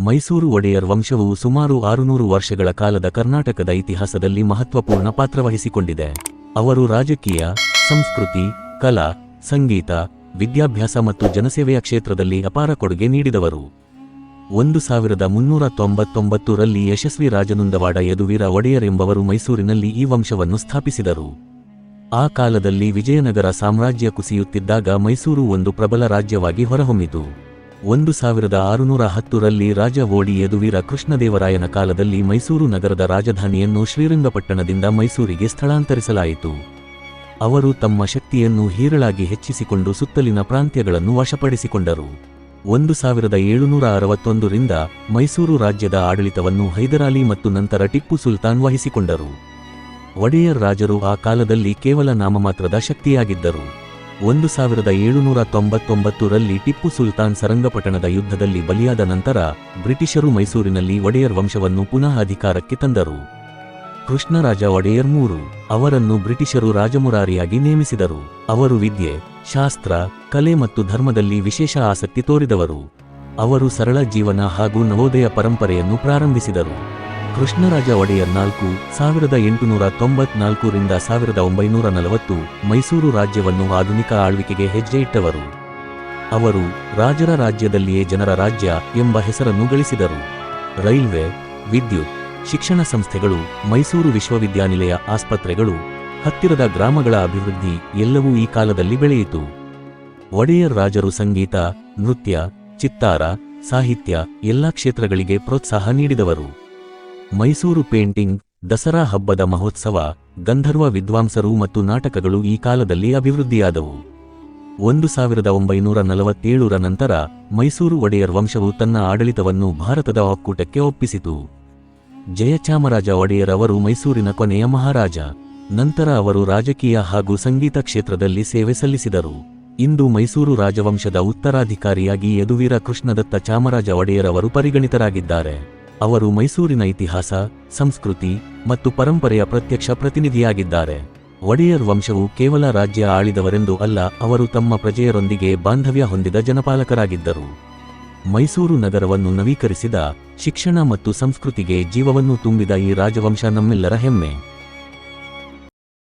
ಮೈಸೂರು ಒಡೆಯರ್ ವಂಶವು ಸುಮಾರು 600 ವರ್ಷಗಳ ಕಾಲದ ಕರ್ನಾಟಕದ ಇತಿಹಾಸದಲ್ಲಿ ಮಹತ್ವಪೂರ್ಣ ಪಾತ್ರವಹಿಸಿಕೊಂಡಿದೆ. ಅವರು ರಾಜಕೀಯ, ಸಂಸ್ಕೃತಿ, ಕಲಾ, ಸಂಗೀತ, ವಿದ್ಯಾಭ್ಯಾಸ ಮತ್ತು ಜನಸೇವೆಯ ಕ್ಷೇತ್ರದಲ್ಲಿ ಅಪಾರ ಕೊಡುಗೆ ನೀಡಿದವರು. 1399 ರಲ್ಲಿ ಯಶಸ್ವಿ ರಾಜನುಂದವಾಡ ಯದುವೀರ ಒಡೆಯರ್ ಎಂಬವರು ಮೈಸೂರಿನಲ್ಲಿ ಈ ವಂಶವನ್ನು ಸ್ಥಾಪಿಸಿದರು. ಆ ಕಾಲದಲ್ಲಿ ವಿಜಯನಗರ ಸಾಮ್ರಾಜ್ಯ ಕುಸಿಯುತ್ತಿದ್ದಾಗ ಮೈಸೂರು ಒಂದು ಪ್ರಬಲ ರಾಜ್ಯವಾಗಿ ಹೊರಹೊಮ್ಮಿತು. 1610 ರಲ್ಲಿ ರಾಜ ಓಡಿ ಯದುವೀರ ಕೃಷ್ಣದೇವರಾಯನ ಕಾಲದಲ್ಲಿ ಮೈಸೂರು ನಗರದ ರಾಜಧಾನಿಯನ್ನು ಶ್ರೀರಂಗಪಟ್ಟಣದಿಂದ ಮೈಸೂರಿಗೆ ಸ್ಥಳಾಂತರಿಸಲಾಯಿತು. ಅವರು ತಮ್ಮ ಶಕ್ತಿಯನ್ನು ಹೀರಳಾಗಿ ಹೆಚ್ಚಿಸಿಕೊಂಡು ಸುತ್ತಲಿನ ಪ್ರಾಂತ್ಯಗಳನ್ನು ವಶಪಡಿಸಿಕೊಂಡರು. 1761 ರಿಂದ ಮೈಸೂರು ರಾಜ್ಯದ ಆಡಳಿತವನ್ನು ಹೈದರಾಲಿ ಮತ್ತು ನಂತರ ಟಿಪ್ಪು ಸುಲ್ತಾನ್ ವಹಿಸಿಕೊಂಡರು. ಒಡೆಯರ್ ರಾಜರು ಆ ಕಾಲದಲ್ಲಿ ಕೇವಲ ನಾಮಮಾತ್ರದ ಶಕ್ತಿಯಾಗಿದ್ದರು. 1799 ರಲ್ಲಿ ಟಿಪ್ಪು ಸುಲ್ತಾನ್ ಸರಂಗಪಟ್ಟಣದ ಯುದ್ಧದಲ್ಲಿ ಬಲಿಯಾದ ನಂತರ ಬ್ರಿಟಿಷರು ಮೈಸೂರಿನಲ್ಲಿ ಒಡೆಯರ್ ವಂಶವನ್ನು ಪುನಃ ಅಧಿಕಾರಕ್ಕೆ ತಂದರು. ಕೃಷ್ಣರಾಜ ಒಡೆಯರ್ III ಅವರನ್ನು ಬ್ರಿಟಿಷರು ರಾಜಮುರಾರಿಯಾಗಿ ನೇಮಿಸಿದರು. ಅವರು ವಿದ್ಯೆ, ಶಾಸ್ತ್ರ, ಕಲೆ ಮತ್ತು ಧರ್ಮದಲ್ಲಿ ವಿಶೇಷ ಆಸಕ್ತಿ ತೋರಿದವರು. ಅವರು ಸರಳ ಜೀವನ ಹಾಗೂ ನವೋದಯ ಪರಂಪರೆಯನ್ನು ಪ್ರಾರಂಭಿಸಿದರು. ಕೃಷ್ಣರಾಜ ಒಡೆಯರ್ IV 1894 ರಿಂದ 1940 ಮೈಸೂರು ರಾಜ್ಯವನ್ನು ಆಧುನಿಕ ಆಳ್ವಿಕೆಗೆ ಹೆಜ್ಜೆ ಇಟ್ಟವರು. ಅವರು ರಾಜರ ರಾಜ್ಯದಲ್ಲಿಯೇ ಜನರ ರಾಜ್ಯ ಎಂಬ ಹೆಸರನ್ನು ಗಳಿಸಿದರು. ರೈಲ್ವೆ, ವಿದ್ಯುತ್, ಶಿಕ್ಷಣ ಸಂಸ್ಥೆಗಳು, ಮೈಸೂರು ವಿಶ್ವವಿದ್ಯಾನಿಲಯ, ಆಸ್ಪತ್ರೆಗಳು, ಹತ್ತಿರದ ಗ್ರಾಮಗಳ ಅಭಿವೃದ್ಧಿ ಎಲ್ಲವೂ ಈ ಕಾಲದಲ್ಲಿ ಬೆಳೆಯಿತು. ಒಡೆಯರ್ ರಾಜರು ಸಂಗೀತ, ನೃತ್ಯ, ಚಿತ್ತಾರ, ಸಾಹಿತ್ಯ ಎಲ್ಲಾ ಕ್ಷೇತ್ರಗಳಿಗೆ ಪ್ರೋತ್ಸಾಹ ನೀಡಿದವರು. ಮೈಸೂರು ಪೇಂಟಿಂಗ್, ದಸರಾ ಹಬ್ಬದ ಮಹೋತ್ಸವ, ಗಂಧರ್ವ ವಿದ್ವಾಂಸರು ಮತ್ತು ನಾಟಕಗಳು ಈ ಕಾಲದಲ್ಲಿ ಅಭಿವೃದ್ಧಿಯಾದವು. 1947 ರ ನಂತರ ಮೈಸೂರು ಒಡೆಯರ್ ವಂಶವು ತನ್ನ ಆಡಳಿತವನ್ನು ಭಾರತದ ಒಕ್ಕೂಟಕ್ಕೆ ಒಪ್ಪಿಸಿತು. ಜಯಚಾಮರಾಜ ಒಡೆಯರ್ ಅವರು ಮೈಸೂರಿನ ಕೊನೆಯ ಮಹಾರಾಜ. ನಂತರ ಅವರು ರಾಜಕೀಯ ಹಾಗೂ ಸಂಗೀತ ಕ್ಷೇತ್ರದಲ್ಲಿ ಸೇವೆ ಸಲ್ಲಿಸಿದರು. ಇಂದು ಮೈಸೂರು ರಾಜವಂಶದ ಉತ್ತರಾಧಿಕಾರಿಯಾಗಿ ಯದುವೀರ ಕೃಷ್ಣದತ್ತ ಚಾಮರಾಜ ಒಡೆಯರ್ ಅವರು ಪರಿಗಣಿತರಾಗಿದ್ದಾರೆ. ಅವರು ಮೈಸೂರಿನ ಇತಿಹಾಸ, ಸಂಸ್ಕೃತಿ ಮತ್ತು ಪರಂಪರೆಯ ಪ್ರತ್ಯಕ್ಷ ಪ್ರತಿನಿಧಿಯಾಗಿದ್ದಾರೆ. ಒಡೆಯರ್ ವಂಶವು ಕೇವಲ ರಾಜ್ಯ ಆಳಿದವರೆಂದು ಅಲ್ಲ, ಅವರು ತಮ್ಮ ಪ್ರಜೆಯರೊಂದಿಗೆ ಬಾಂಧವ್ಯ ಹೊಂದಿದ ಜನಪಾಲಕರಾಗಿದ್ದರು. ಮೈಸೂರು ನಗರವನ್ನು ನವೀಕರಿಸಿದ, ಶಿಕ್ಷಣ ಮತ್ತು ಸಂಸ್ಕೃತಿಗೆ ಜೀವವನ್ನು ತುಂಬಿದ ಈ ರಾಜವಂಶ ನಮ್ಮೆಲ್ಲರ ಹೆಮ್ಮೆ.